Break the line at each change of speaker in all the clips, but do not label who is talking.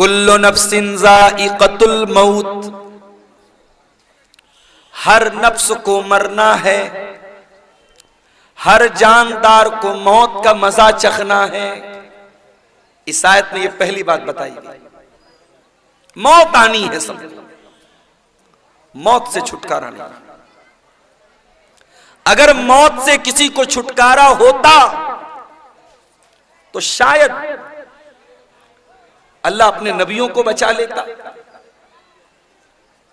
कुल्लु नफ्सिन ज़ाइक़तुल मौत, हर नफ्स को मरना है, हर जानदार को मौत का मजा चखना है। इस आयत में ये पहली बात बताई गई, मौत आनी है सब, मौत से छुटकारा नहीं। अगर मौत से किसी को छुटकारा होता तो शायद अल्लाह अपने नबियों को बचा लेता।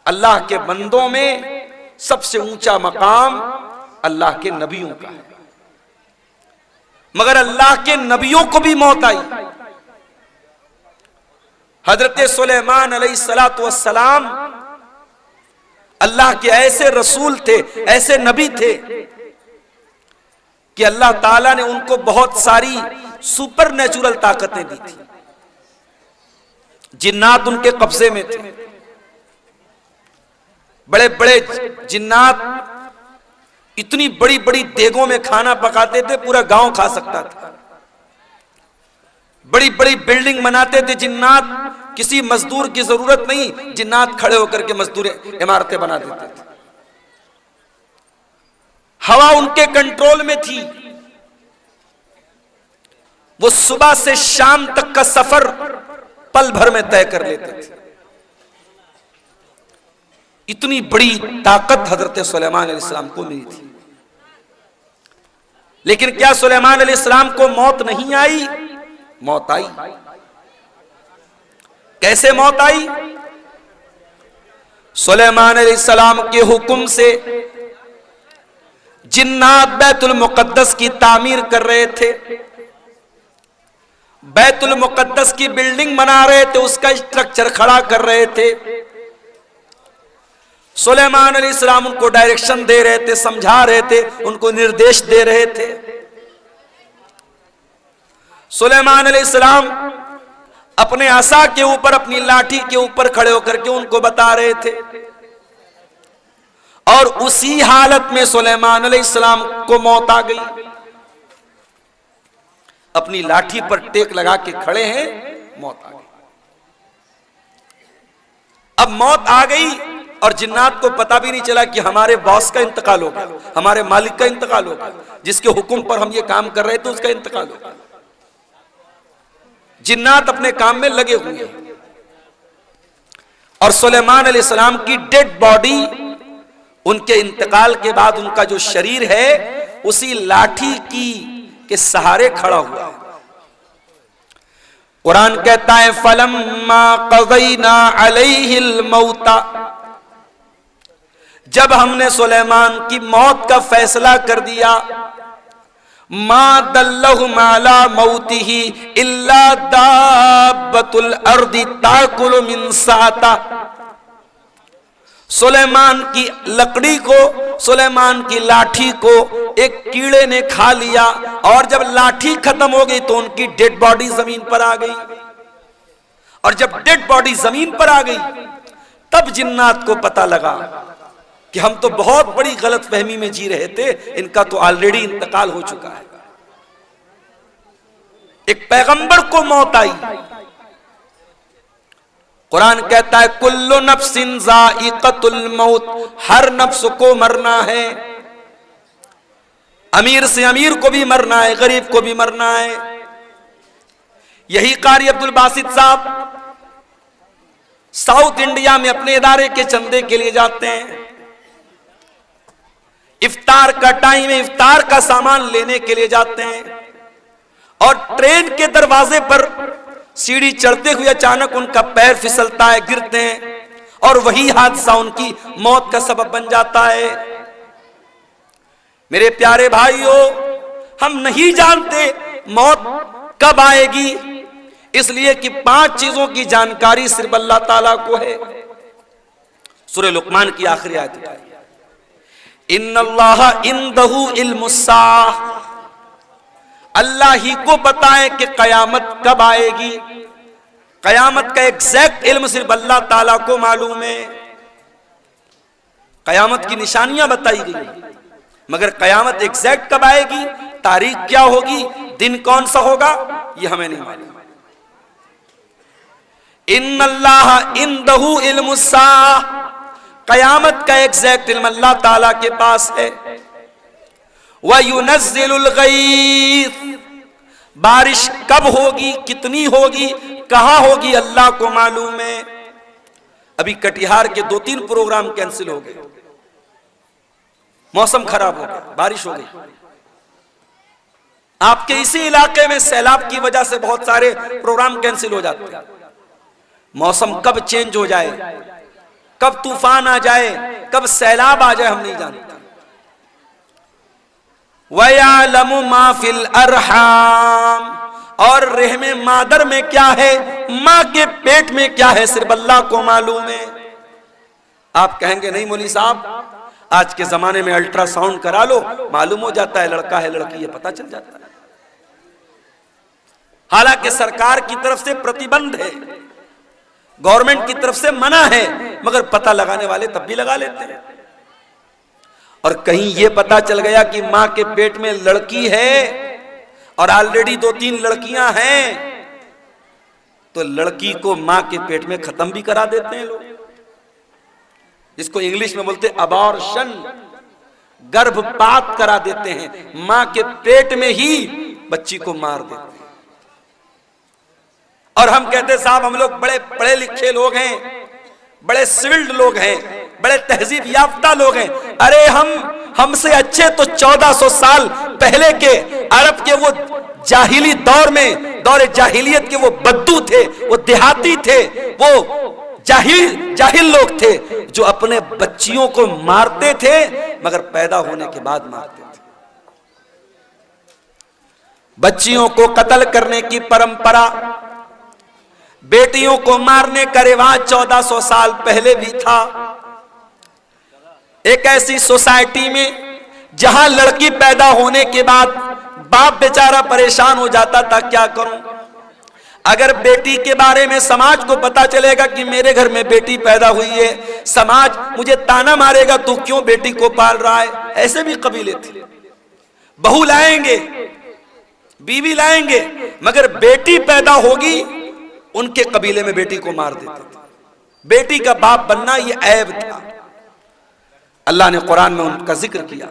अल्लाह के बंदों में सबसे ऊंचा मकाम अल्लाह के नबियों का है, मगर अल्लाह के नबियों को भी मौत आई। हजरत सुलेमान अलैहिस्सलातु वस्सलाम अल्लाह के ऐसे रसूल थे, ऐसे नबी थे कि अल्लाह ताला ने उनको बहुत सारी सुपर नेचुरल ताकतें दी थी। जिन्नात उनके कब्जे में थे, बड़े बड़े जिन्नात इतनी बड़ी बड़ी देगों में खाना पकाते थे, पूरा गांव खा सकता था। बड़ी बड़ी बिल्डिंग बनाते थे जिन्नात, किसी मजदूर की जरूरत नहीं, जिन्नात खड़े होकर के मजदूर इमारतें बना देते थे। हवा उनके कंट्रोल में थी, वो सुबह से शाम तक का सफर पल भर में तय कर लेते थे। इतनी बड़ी ताकत हजरत सुलेमान अलैहिस्सलाम को मिली थी। लेकिन क्या सुलेमान अलैहिस्सलाम को मौत नहीं आई? मौत आई। कैसे मौत आई? सुलेमान अलैहिस्सलाम के हुक्म से जिन्नात बैतुल मुकद्दस की तामीर कर रहे थे, बैतुल मुकद्दस की बिल्डिंग बना रहे थे, उसका स्ट्रक्चर खड़ा कर रहे थे। सुलेमान अलैहिस्सलाम उनको डायरेक्शन दे रहे थे, समझा रहे थे, उनको निर्देश दे रहे थे। सुलेमान अलैहिस्सलाम अपने असा के ऊपर, अपनी लाठी के ऊपर खड़े होकर के उनको बता रहे थे, और उसी हालत में सुलेमान अलैहिस्सलाम को मौत आ गई। अपनी लाठी पर टेक लगा के खड़े हैं, मौत आ गई। अब मौत आ गई और जिन्नात को पता भी नहीं चला कि हमारे बॉस का इंतकाल हो गया, हमारे मालिक का इंतकाल हो गया, जिसके हुक्म पर हम ये काम कर रहे थे उसका इंतकाल हो गया। जिन्नात अपने काम में लगे हुए हैं और सुलेमान अलैहिस्सलाम की डेड बॉडी उनके इंतकाल के बाद उनका जो शरीर है उसी लाठी की के सहारे खड़ा हुआ है। कुरान कहता है फलम्मा क़ज़ैना अलैहिल मौता, जब हमने सुलेमान की मौत का फैसला कर दिया, मा दल्लहुम अला मौतिही इल्ला दाब्बतुल अर्दि ताकुलु मिन साता, सुलेमान की लकड़ी को, सुलेमान की लाठी को एक कीड़े ने खा लिया, और जब लाठी खत्म हो गई तो उनकी डेड बॉडी जमीन पर आ गई। और जब डेड बॉडी जमीन पर आ गई तब जिन्नात को पता लगा कि हम तो बहुत बड़ी गलतफहमी में जी रहे थे, इनका तो ऑलरेडी इंतकाल हो चुका है। एक पैगंबर को मौत आई। कुरान कहता है कुल्लु नफ्सिन ज़ाइक़तुल मौत, हर नफ्स को मरना है। अमीर से अमीर को भी मरना है, गरीब को भी मरना है। यही कारी अब्दुल बासित साहब साउथ इंडिया में अपने इदारे के चंदे के लिए जाते हैं। इफ्तार का टाइम है, इफ्तार का सामान लेने के लिए जाते हैं, और ट्रेन के दरवाजे पर सीढ़ी चढ़ते हुए अचानक उनका पैर फिसलता है, गिरते हैं, और वही हादसा उनकी मौत का सबब बन जाता है। मेरे प्यारे भाइयों, हम नहीं जानते मौत कब आएगी, इसलिए कि 5 चीजों की जानकारी सिर्फ अल्लाह ताला को है। सूरह लुक़मान की आखिरी आयत है, इन्नल्लाह इंदहु इल्मुस्साह, अल्लाह ही को पता है कि कयामत कब आएगी। कयामत का एग्जैक्ट इल्म सिर्फ अल्लाह ताला को मालूम है। कयामत की निशानियां बताई गई, मगर कयामत एग्जैक्ट कब आएगी, तारीख क्या होगी, दिन कौन सा होगा, यह हमें नहीं मालूम। इन्नल्लाह इंदहु इल्मुस्साह, कयामत का एग्जैक्ट इल्म अल्लाह ताला के पास है। व युनज़्ज़िलुल गईस, बारिश कब होगी, कितनी होगी, कहां होगी, अल्लाह को मालूम है। अभी कटिहार के 2-3 प्रोग्राम कैंसिल हो गए, मौसम खराब हो गया, बारिश हो गई। आपके इसी इलाके में सैलाब की वजह से बहुत सारे प्रोग्राम कैंसिल हो जाते हैं। मौसम कब चेंज हो जाए, कब तूफान आ जाए, कब सैलाब आ जाए, हम नहीं जानते। वयअलमु मा फिल अरहाम, और रहमे मादर में क्या है, मां के पेट में क्या है, सिर्फ अल्लाह को मालूम है। आप कहेंगे नहीं मौलवी साहब, आज के जमाने में अल्ट्रासाउंड करा लो, मालूम हो जाता है लड़का है लड़की, ये पता चल जाता है। हालांकि सरकार की तरफ से प्रतिबंध है, गवर्नमेंट की तरफ से मना है, मगर पता लगाने वाले तब भी लगा लेते हैं। और कहीं यह पता चल गया कि मां के पेट में लड़की है और ऑलरेडी 2-3 लड़कियां हैं, तो लड़की को मां के पेट में खत्म भी करा देते हैं लोग। इसको इंग्लिश में बोलते अबॉर्शन, गर्भपात करा देते हैं, मां के पेट में ही बच्ची को मार देते हैं। और हम कहते साहब हम लोग बड़े पढ़े लिखे लोग हैं, बड़े सिविल्ड लोग हैं, बड़े तहजीब याफ्ता लोग हैं। अरे हमसे अच्छे तो 1400 साल पहले के अरब के वो जाहिली दौर में, दौर जाहिलियत के वो बद्दू थे, वो देहाती थे, वो जाहिल लोग थे जो अपने बच्चियों को मारते थे, मगर पैदा होने के बाद मारते थे। बच्चियों को कत्ल करने की परंपरा, बेटियों को मारने का रिवाज 1400 साल पहले भी था। एक ऐसी सोसाइटी में जहां लड़की पैदा होने के बाद बाप बेचारा परेशान हो जाता था, क्या करूं। अगर बेटी के बारे में समाज को पता चलेगा कि मेरे घर में बेटी पैदा हुई है, समाज मुझे ताना मारेगा, तू क्यों बेटी को पाल रहा है। ऐसे भी कबीले थे, बहू लाएंगे, बीवी लाएंगे, मगर बेटी पैदा होगी उनके कबीले में बेटी को मार देते थे। बेटी का बाप बनना यह ऐब था। अल्लाह ने कुरान में उनका जिक्र किया,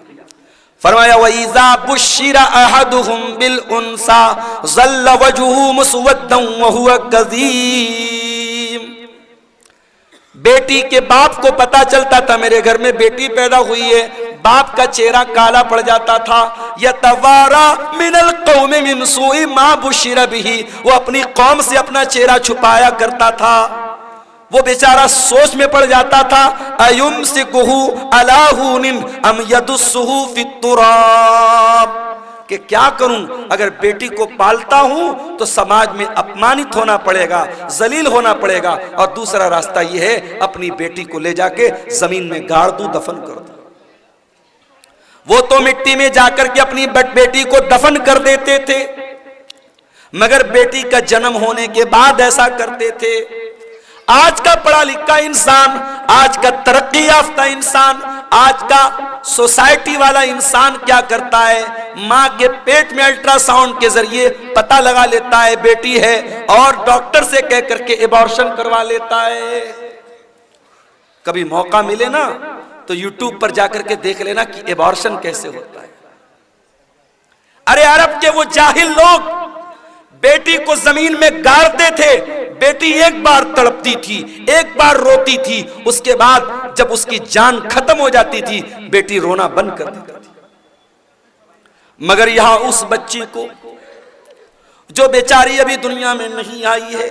फरमाया वइज़ा बुश्शिरा अहदुहुम बिल उन्सा ज़ल्ल वजहुहु मुस्वद्दन व हुवा कज़ीम। बेटी के बाप को पता चलता था मेरे घर में बेटी पैदा हुई है, बाप का चेहरा काला पड़ जाता था। यतवारा मिनल कौम मिन सूइ मा बुश्शिरा बिही, वो अपनी कौम से अपना चेहरा छुपाया करता था। वो बेचारा सोच में पड़ जाता था, अयुमसिकुहु अला हुनिन अम यदुस्सुहु फित तुराब, कि क्या करूं, अगर बेटी को पालता हूं तो समाज में अपमानित होना पड़ेगा, जलील होना पड़ेगा, और दूसरा रास्ता यह है अपनी बेटी को ले जाके जमीन में गाड़ दूं, दफन कर दूं। वो तो मिट्टी में जाकर के अपनी बेटी को दफन कर देते थे, मगर बेटी का जन्म होने के बाद ऐसा करते थे। आज का पढ़ा लिखा इंसान, आज का तरक्की याफ्ता इंसान, आज का सोसाइटी वाला इंसान क्या करता है, मां के पेट में अल्ट्रासाउंड के जरिए पता लगा लेता है बेटी है, और डॉक्टर से कह करके एबॉर्शन करवा लेता है। कभी मौका मिले ना तो यूट्यूब पर जाकर के देख लेना कि एबॉर्शन कैसे होता है। अरे अरब के वो जाहिल लोग बेटी को जमीन में गाड़ते थे, बेटी एक बार तड़पती थी, एक बार रोती थी, उसके बाद जब उसकी जान खत्म हो जाती थी बेटी रोना बंद कर देती थी। मगर यहां उस बच्ची को जो बेचारी अभी दुनिया में नहीं आई है,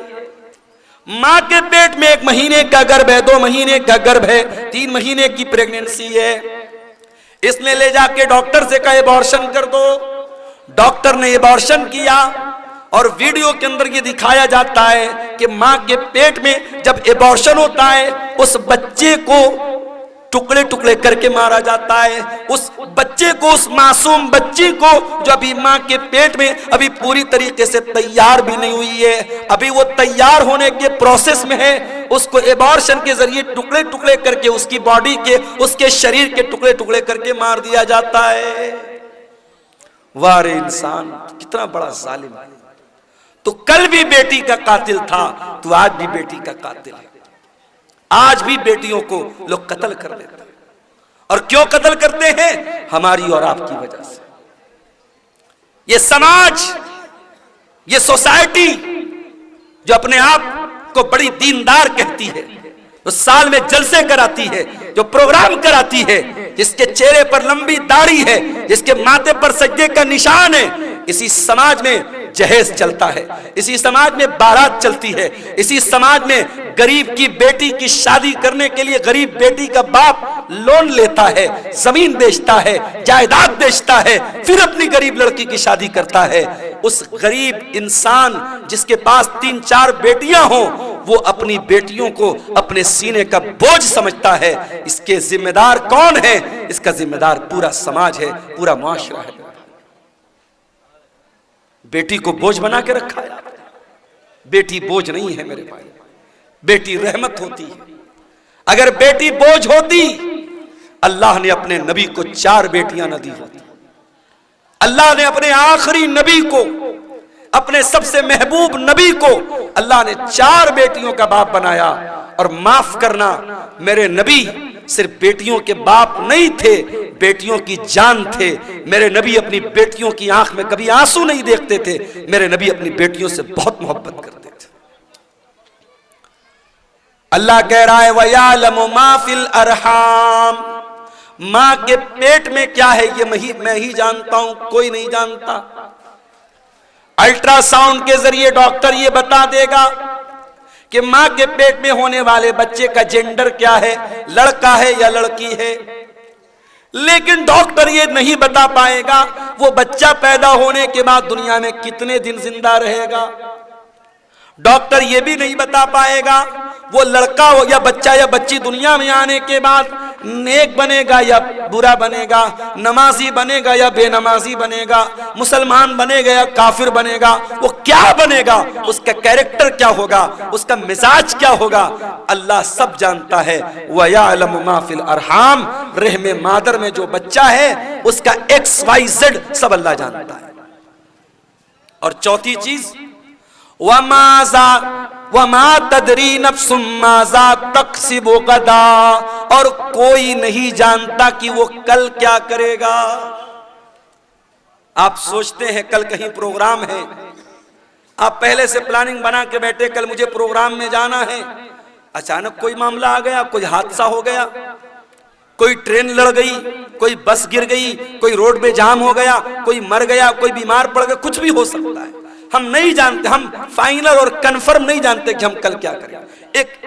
मां के पेट में 1 महीने का गर्भ है, 2 महीने का गर्भ है, 3 महीने की प्रेगनेंसी है, इसने ले जाके डॉक्टर से कहा एबॉर्शन कर दो। डॉक्टर ने एबॉर्शन किया और वीडियो के अंदर ये दिखाया जाता है कि मां के पेट में जब एबॉर्शन होता है उस बच्चे को टुकड़े टुकड़े करके मारा जाता है। उस बच्चे को, उस मासूम बच्ची को जो अभी मां के पेट में अभी पूरी तरीके से तैयार भी नहीं हुई है, अभी वो तैयार होने के प्रोसेस में है, उसको एबॉर्शन के जरिए टुकड़े टुकड़े करके उसकी बॉडी के, उसके शरीर के टुकड़े टुकड़े करके मार दिया जाता है। वारे इंसान कितना बड़ा जालिम है। तो कल भी बेटी का कातिल था, तो आज भी बेटी का कातिल है। आज भी बेटियों को लोग कत्ल कर देते हैं। और क्यों कत्ल करते हैं? हमारी और आपकी वजह से। ये समाज, ये सोसाइटी जो अपने आप को बड़ी दीनदार कहती है, जो साल में जलसे कराती है, जो प्रोग्राम कराती है, जिसके चेहरे पर लंबी दाढ़ी है, जिसके माथे पर सज्जे का निशान है, इसी समाज में जहेज चलता है, इसी समाज में बारात चलती है, इसी समाज में गरीब की बेटी की शादी करने के लिए गरीब बेटी का बाप लोन लेता है, जमीन बेचता है, जायदाद बेचता है, फिर अपनी गरीब लड़की की शादी करता है। उस गरीब इंसान जिसके पास 3-4 बेटियां हो, वो अपनी बेटियों को अपने सीने का बोझ समझता है। इसके जिम्मेदार कौन है? इसका जिम्मेदार पूरा समाज है, पूरा मुआशरा है। बेटी को बोझ बना के रखा है। बेटी बोझ नहीं है मेरे भाई, बेटी रहमत होती है। अगर बेटी बोझ होती, अल्लाह ने अपने नबी को 4 बेटियां न दी होती। अल्लाह ने अपने आखिरी नबी को, अपने सबसे महबूब नबी को अल्लाह ने 4 बेटियों का बाप बनाया। और माफ करना, मेरे नबी सिर्फ बेटियों के बाप नहीं थे, बेटियों की जान थे। मेरे नबी अपनी बेटियों की आंख में कभी आंसू नहीं देखते थे। मेरे नबी अपनी बेटियों से बहुत मोहब्बत करते थे। अल्लाह कह रहा है वयालमु मा फिल अरहाम, मां के पेट में क्या है ये मैं ही जानता हूं, कोई नहीं जानता। अल्ट्रासाउंड के जरिए डॉक्टर ये बता देगा कि मां के पेट में होने वाले बच्चे का जेंडर क्या है, लड़का है या लड़की है। लेकिन डॉक्टर ये नहीं बता पाएगा वो बच्चा पैदा होने के बाद दुनिया में कितने दिन जिंदा रहेगा। डॉक्टर ये भी नहीं बता पाएगा वो लड़का हो या बच्चा या बच्ची दुनिया में आने के बाद नेक बनेगा या बुरा बनेगा, नमाजी बनेगा या बेनमाजी बनेगा, मुसलमान बनेगा या काफिर बनेगा। वो क्या बनेगा, उसका कैरेक्टर क्या होगा, उसका मिजाज क्या होगा, अल्लाह सब जानता है। वयअलमु मा फिल अरहाम, रहमे मादर में जो बच्चा है उसका XYZ सब अल्लाह जानता है। और चौथी चीज वमा तदरी नफ्सुम माज़ा तक्सिबु गदा, और कोई नहीं जानता कि वो कल क्या करेगा। आप सोचते हैं कल कहीं प्रोग्राम है, आप पहले से प्लानिंग बना के बैठे कल मुझे प्रोग्राम में जाना है, अचानक कोई मामला आ गया, कोई हादसा हो गया, कोई ट्रेन लड़ गई, कोई बस गिर गई, कोई रोड पे जाम हो गया, कोई मर गया, कोई बीमार पड़ गया, कुछ भी हो सकता है। हम नहीं जानते, हम फाइनल और कंफर्म नहीं जानते कि हम कल क्या करें।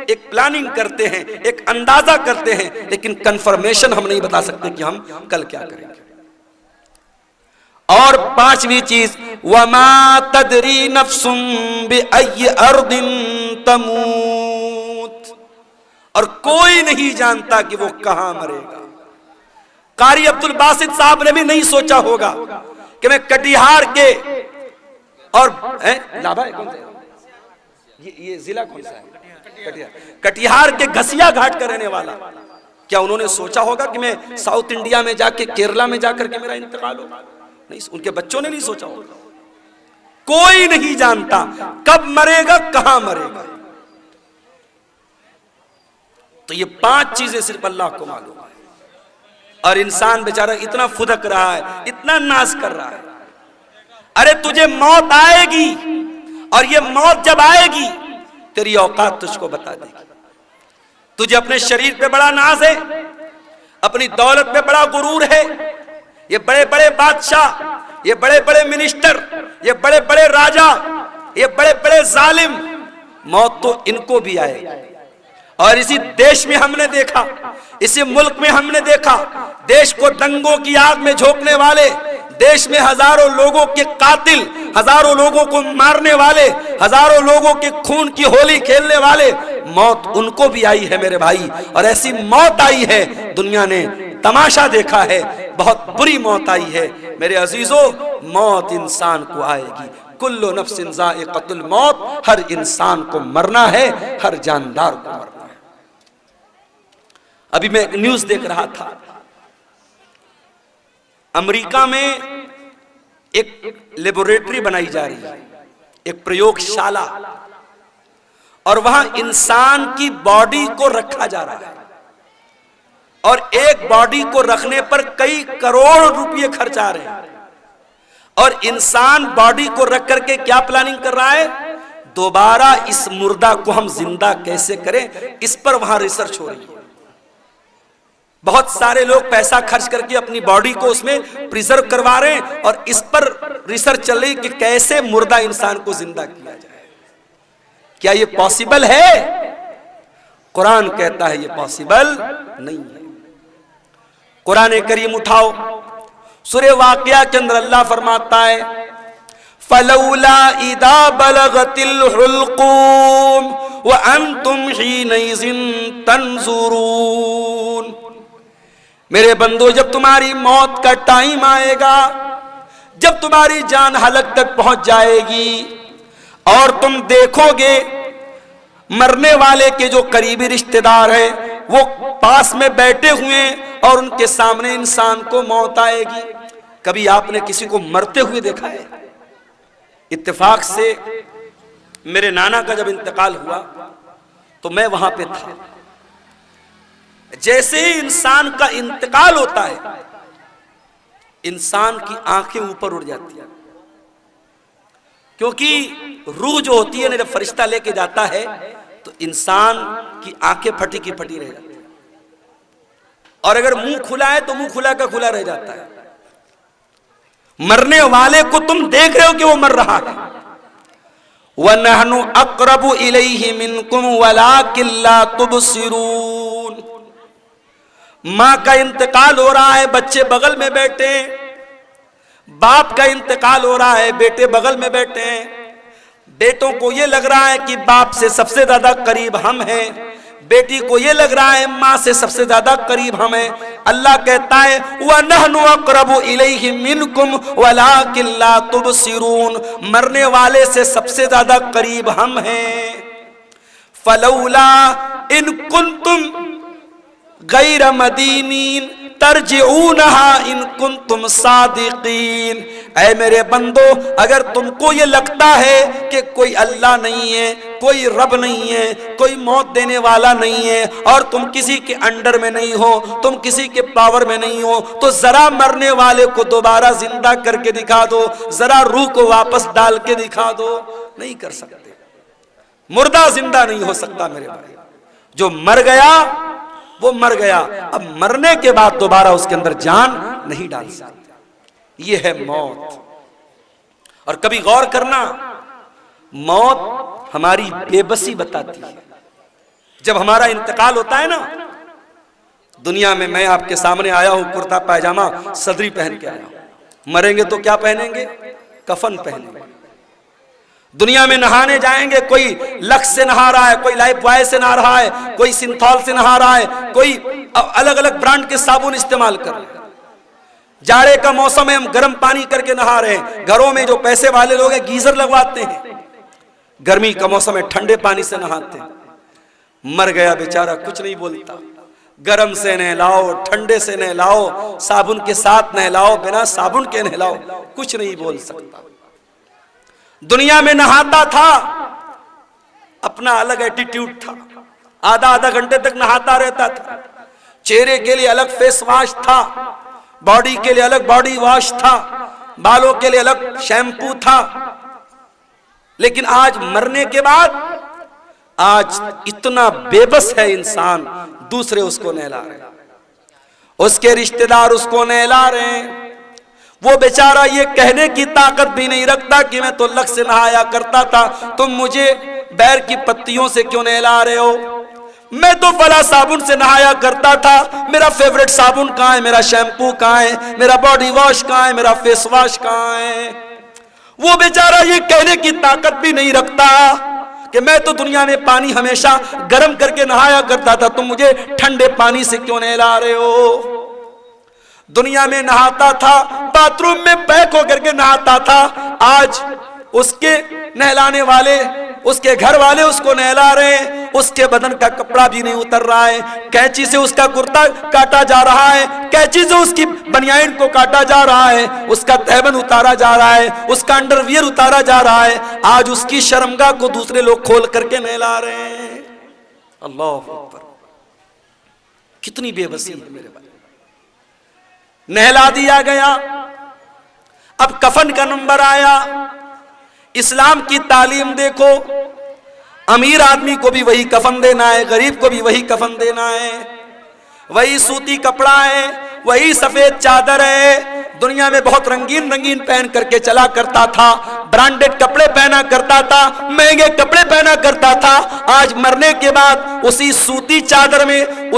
एक प्लानिंग करते हैं, एक अंदाजा करते हैं, लेकिन कंफर्मेशन हम नहीं बता सकते कि हम कल क्या करेंगे। और पांचवी चीज वमा तदरी नफ्सुम बिअय्यि अर्दिन तमूत, और कोई नहीं जानता कि वो कहां मरेगा। कारी अब्दुल बासित साहब ने भी नहीं सोचा होगा कि मैं कटिहार के और लाभा है, कौन सा ये जिला कौन सा है, कटिहार के घसिया घाट का रहने वाला, क्या उन्होंने सोचा होगा कि मैं साउथ इंडिया में जाके केरला में जाकर के मेरा इंतकाल होगा? नहीं, उनके बच्चों ने नहीं सोचा होगा। कोई नहीं जानता कब मरेगा, कहां मरेगा। तो ये 5 चीजें सिर्फ अल्लाह को मालूम है। और इंसान बेचारा इतना फुदक रहा है, इतना नाज कर रहा है। अरे तुझे मौत आएगी, और ये मौत जब आएगी तेरी औकात तुझको बता देगी। तुझे अपने शरीर पे बड़ा नाज है, अपनी दौलत पे बड़ा गुरूर है। ये बड़े बड़े बादशाह, ये बड़े बड़े मिनिस्टर, ये बड़े बड़े राजा, ये बड़े बड़े जालिम, मौत तो इनको भी आएगी। और इसी देश में हमने देखा, इसी मुल्क में हमने देखा, देश को दंगों की आग में झोंकने वाले, देश में हजारों लोगों के कातिल, हजारों लोगों को मारने वाले, हजारों लोगों के खून की होली खेलने वाले, मौत उनको भी आई है मेरे भाई। और ऐसी मौत आई है, दुनिया ने तमाशा देखा है, बहुत बुरी मौत आई है मेरे अजीजों। मौत इंसान को आएगी, कुल्लु नफ्सिन ज़ाइक़तुल मौत, हर इंसान को मरना है, हर जानदार को मरना है। अभी मैं एक न्यूज देख रहा था, अमेरिका में एक लेबोरेटरी बनाई जा रही है, एक प्रयोगशाला, और वहां इंसान की बॉडी को रखा जा रहा है, और एक बॉडी को रखने पर कई करोड़ रुपए खर्च आ रहे हैं, और इंसान बॉडी को रख करके क्या प्लानिंग कर रहा है, दोबारा इस मुर्दा को हम जिंदा कैसे करें, इस पर वहां रिसर्च हो रही है। बहुत सारे लोग पैसा खर्च करके अपनी बॉडी को उसमें प्रिजर्व करवा रहे हैं, और इस पर रिसर्च चल रही कि कैसे मुर्दा इंसान को जिंदा किया जाए। क्या ये पॉसिबल है? कुरान कहता है ये पॉसिबल नहीं है। कुरान करीम उठाओ, सूरह वाक़िया के अंदर अल्लाह फरमाता है, फलौला इदा बलगतिल हुल्कूम व अंतुम हीनइज़िन तंजुरून। मेरे बंदो, जब तुम्हारी मौत का टाइम आएगा, जब तुम्हारी जान हलक तक पहुंच जाएगी और तुम देखोगे मरने वाले के जो करीबी रिश्तेदार हैं वो पास में बैठे हुए और उनके सामने इंसान को मौत आएगी। कभी आपने किसी को मरते हुए देखा है? इत्तेफाक से मेरे नाना का जब इंतकाल हुआ तो मैं वहां पे था। जैसे ही इंसान का इंतकाल होता है, इंसान की आंखें ऊपर उड़ जाती है, क्योंकि रूह जो होती है ना, जब फरिश्ता लेके जाता है तो इंसान की आंखें फटी की फटी रह जाती है, और अगर मुंह खुला है तो मुंह खुला का खुला रह जाता है। मरने वाले को तुम देख रहे हो कि वो मर रहा है। वनहनु अक़रबु इलैहि मिनकुम वलाकिन ला तुबसिरून। मां का इंतकाल हो रहा है, बच्चे बगल में बैठे, बाप का इंतकाल हो रहा है, बेटे बगल में बैठे हैं। बेटों को ये लग रहा है कि बाप से सबसे ज्यादा करीब हम हैं, बेटी को ये लग रहा है मां से सबसे ज्यादा करीब हम हैं। अल्लाह कहता है वनहनु अक़रबु इलैहि मिनकुम वलाकिन ला तुबसिरून। मरने वाले से सबसे ज्यादा करीब हम हैं। फलौला इन कुंतुम गैर मदीनीन तरजिऊनहा इन कुंतुम सादिकीन। ऐ मेरे बंदो, अगर तुमको ये लगता है कि कोई अल्लाह नहीं है, कोई रब नहीं है, कोई मौत देने वाला नहीं है, और तुम किसी के अंडर में नहीं हो, तुम किसी के पावर में नहीं हो, तो जरा मरने वाले को दोबारा जिंदा करके दिखा दो, जरा रूह को वापस डाल के दिखा दो। नहीं कर सकते। मुर्दा जिंदा नहीं हो सकता मेरे भाई। जो मर गया वो मर गया, अब मरने के बाद दोबारा उसके अंदर जान नहीं डाल सकते। ये है मौत। और कभी गौर करना, मौत हमारी बेबसी बताती है। जब हमारा इंतकाल होता है ना, दुनिया में मैं आपके सामने आया हूं कुर्ता पायजामा सदरी पहन के आया हूं, मरेंगे तो क्या पहनेंगे? कफन पहनेंगे। दुनिया में नहाने जाएंगे, कोई लक्स से नहा रहा है, कोई लाइफ बॉय से नहा रहा है, कोई सिंथॉल से नहा रहा है, कोई अलग अलग ब्रांड के साबुन इस्तेमाल कर रहे हैं। जाड़े का मौसम है, हम गर्म पानी करके नहा रहे हैं। घरों में जो पैसे वाले लोग हैं गीजर लगवाते हैं। गर्मी का मौसम है, ठंडे पानी से नहाते हैं। मर गया बेचारा, कुछ नहीं बोलता। गर्म से नहलाओ, ठंडे से नहलाओ, साबुन के साथ नहलाओ, बिना साबुन के नहलाओ, कुछ नहीं बोल सकता। दुनिया में नहाता था, अपना अलग एटीट्यूड था, आधा आधा घंटे तक नहाता रहता था। चेहरे के लिए अलग फेस वॉश था, बॉडी के लिए अलग बॉडी वॉश था, बालों के लिए अलग शैम्पू था। लेकिन आज मरने के बाद आज इतना बेबस है इंसान, दूसरे उसको नहला रहे, उसके रिश्तेदार उसको नहला रहे हैं। वो बेचारा ये कहने की ताकत भी नहीं रखता कि मैं तो लक्स से नहाया करता था, तुम मुझे बैर की पत्तियों से क्यों नहला रहे हो? मैं तो फला साबुन से नहाया करता था, मेरा फेवरेट साबुन कहाँ है, मेरा शैम्पू कहाँ है, मेरा बॉडी वॉश कहाँ है, मेरा फेस वॉश कहाँ है? वो बेचारा ये कहने की ताकत भी नहीं रखता कि मैं तो दुनिया में पानी हमेशा गर्म करके नहाया करता था, तुम मुझे ठंडे पानी से क्यों नहला रहे हो? दुनिया में नहाता था, बाथरूम में पैक होकर के नहाता था, आज उसके नहलाने वाले, उसके घर वाले उसको नहला रहे हैं, उसके बदन का कपड़ा भी नहीं उतर रहा है, कैंची से उसका कुर्ता काटा जा रहा है, कैंची से उसकी बनियान को काटा जा रहा है, उसका तहबन उतारा जा रहा है, उसका अंडरवियर उतारा जा रहा है। आज उसकी शर्मगाह को दूसरे लोग खोल करके नहला रहे हैं। अल्लाह अकबर, कितनी बेबसी है मेरे भाई। नहला दिया गया। अब कफन का नंबर आया। इस्लाम की तालीम देखो, अमीर आदमी को भी वही कफन देना है, गरीब को भी वही कफन देना है, वही सूती कपड़ा है, वही सफेद चादर है। दुनिया में बहुत रंगीन रंगीन पहन करके चला करता था, ब्रांडेड कपड़े पहना करता था, महंगे कपड़े पहना करता था। आज मरने के बाद उसी सूती चादर में,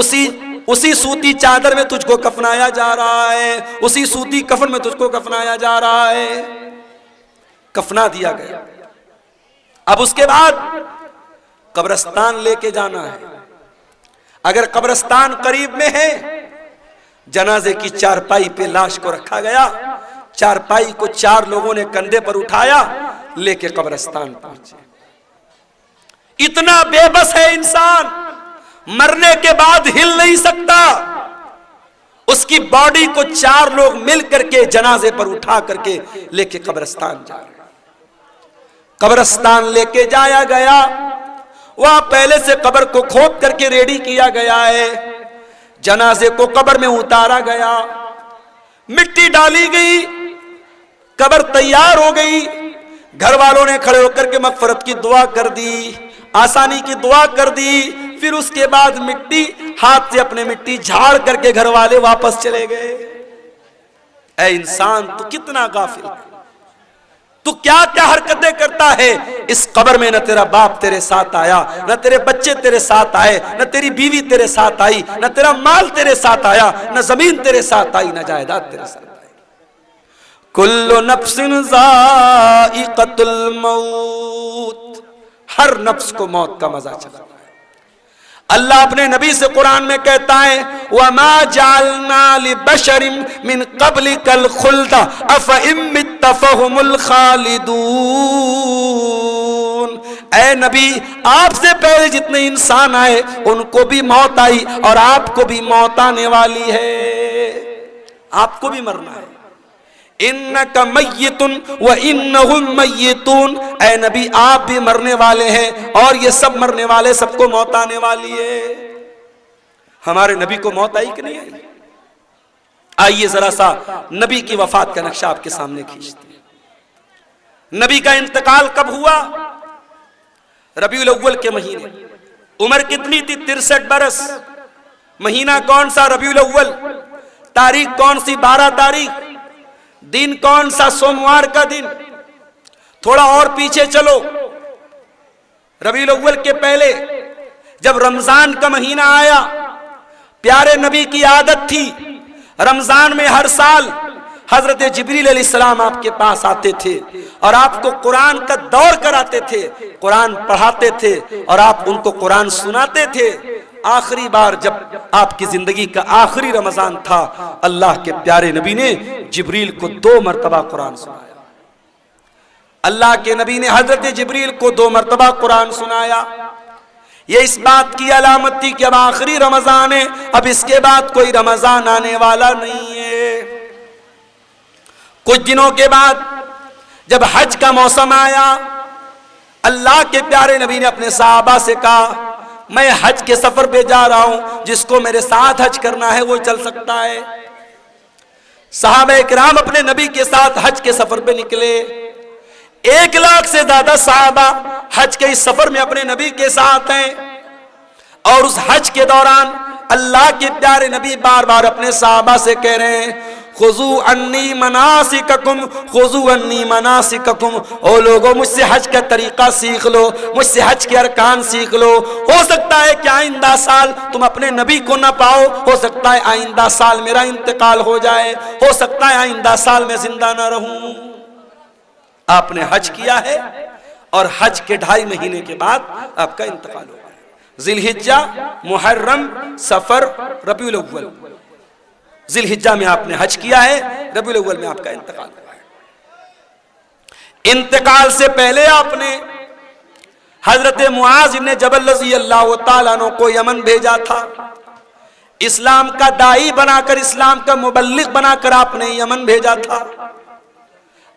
उसी सूती चादर में तुझको कफनाया जा रहा है, उसी सूती कफन में तुझको कफनाया जा रहा है। कफना दिया गया। अब उसके बाद कब्रिस्तान लेके जाना है। अगर कब्रिस्तान करीब में है, जनाजे की चारपाई पे लाश को रखा गया, चारपाई को 4 लोगों ने कंधे पर उठाया, लेके कब्रिस्तान पहुंचे। इतना बेबस है इंसान, मरने के बाद हिल नहीं सकता। उसकी बॉडी को 4 लोग मिल करके जनाजे पर उठा करके लेके कब्रिस्तान जा रहे हैं। कब्रिस्तान लेके जाया गया, वहां पहले से कब्र को खोद करके रेडी किया गया है। जनाजे को कब्र में उतारा गया, मिट्टी डाली गई, कब्र तैयार हो गई। घर वालों ने खड़े होकर के मगफरत की दुआ कर दी, आसानी की दुआ कर दी। फिर उसके बाद मिट्टी हाथ से अपने मिट्टी झाड़ करके घर वाले वापस चले गए। ऐ इंसान, तू कितना गाफिल है, तू क्या क्या हरकतें करता है। इस कब्र में न तेरा बाप तेरे साथ आया, न तेरे बच्चे तेरे साथ आए, न तेरी बीवी तेरे साथ आई, न तेरा माल तेरे साथ आया, न जमीन तेरे साथ आई, न जायदाद तेरे साथ आई। कुल्लु नफ्सिन ज़ाइक़तुल मौत, हर नफ्स को मौत का मजा चखना है। अल्लाह अपने नबी से कुरान में कहता है, वमा जालना लिबशरिन मिन क़ब्लिकल खुल्द अफ़इन मित्त फ़हुमुल खालिदून। ऐ नबी, आपसे पहले जितने इंसान आए उनको भी मौत आई और आपको भी मौत आने वाली है, आपको भी मरना है। इन्नका मय्यितुन व इन्नहुम मय्यितून। ऐ नबी, आप भी मरने वाले हैं और ये सब मरने वाले, सबको मौत आने वाली है। हमारे नबी को मौत आई कि नहीं आई? आइए जरा सा नबी की वफात का नक्शा आपके सामने खींचते हैं। नबी का इंतकाल कब हुआ? रबीउल अव्वल के महीने। उम्र कितनी थी? 63 बरस। महीना कौन सा? रबीउल अव्वल। तारीख कौन सी? 12 तारीख। दिन कौन सा? सोमवार का दिन। थोड़ा और पीछे चलो, रबीउल अव्वल के पहले जब रमजान का महीना आया, प्यारे नबी की आदत थी रमजान में हर साल हजरत जिब्रील अलैहिस्सलाम आपके पास आते थे और आपको कुरान का दौर कराते थे, कुरान पढ़ाते थे और आप उनको कुरान सुनाते थे। आखिरी बार जब आपकी जिंदगी का आखिरी रमजान था, अल्लाह के प्यारे नबी ने जिब्रील को 2 मरतबा कुरान सुनाया। अल्लाह के नबी ने हजरत जिब्रील को 2 मरतबा कुरान सुनाया। ये इस बात की अलामत थी कि अब आखिरी रमजान है, अब इसके बाद कोई रमजान आने वाला नहीं है। कुछ दिनों के बाद जब हज का मौसम आया, अल्लाह के प्यारे नबी ने अपने सहाबा से कहा, मैं हज के सफर पे जा रहा हूं, जिसको मेरे साथ हज करना है वो चल सकता है। सहाबा इकराम अपने नबी के साथ हज के सफर पे निकले। 1 लाख से ज्यादा सहाबा हज के इस सफर में अपने नबी के साथ हैं और उस हज के दौरान अल्लाह के प्यारे नबी बार बार अपने सहाबा से कह रहे हैं, खुजू अन्नी मनासिककुम, खुजू अन्नी मनासिककुम। ओ लोगों, मुझसे हज का तरीका सीख लो, मुझसे हज के अरकान सीख लो। हो सकता है कि आइंदा साल तुम अपने नबी को ना पाओ, हो सकता है आइंदा साल मेरा इंतकाल हो जाए, हो सकता है आइंदा साल मैं जिंदा ना रहूं। आपने हज किया है और हज के 2.5 महीने के बाद आपका इंतकाल हो गया। जिलहिज्जा, मुहर्रम, सफर, रबीउल अव्वल। जिलहिज्जा में आपने हज किया है, रबीउल अव्वल में आपका इंतकाल हुआ है। इंतकाल से पहले आपने हजरत मुआज इब्न जबल रज़ी अल्लाह तआला अन्हु को यमन भेजा था, इस्लाम का दाई बनाकर, इस्लाम का मुबल्लिग बनाकर आपने यमन भेजा था।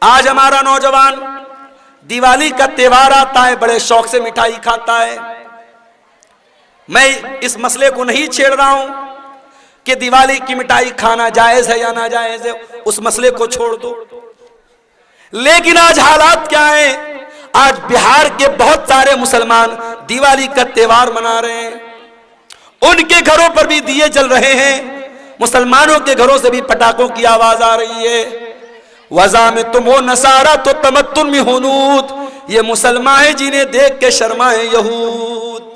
आज हमारा नौजवान दिवाली का त्योहार आता है, बड़े शौक से मिठाई खाता है। मैं इस मसले को नहीं छेड़ रहा हूं कि दिवाली की मिठाई खाना जायज है या ना जायज है, उस मसले को छोड़ दो। लेकिन आज हालात क्या है, आज बिहार के बहुत सारे मुसलमान दिवाली का त्योहार मना रहे हैं, उनके घरों पर भी दिए जल रहे हैं, मुसलमानों के घरों से भी पटाखों की आवाज आ रही है। वज़ा में तुम हो नसारा तो तमत्तुन में हुनूद, ये मुसलमान है जिन्हें देख के शर्माए यहूद।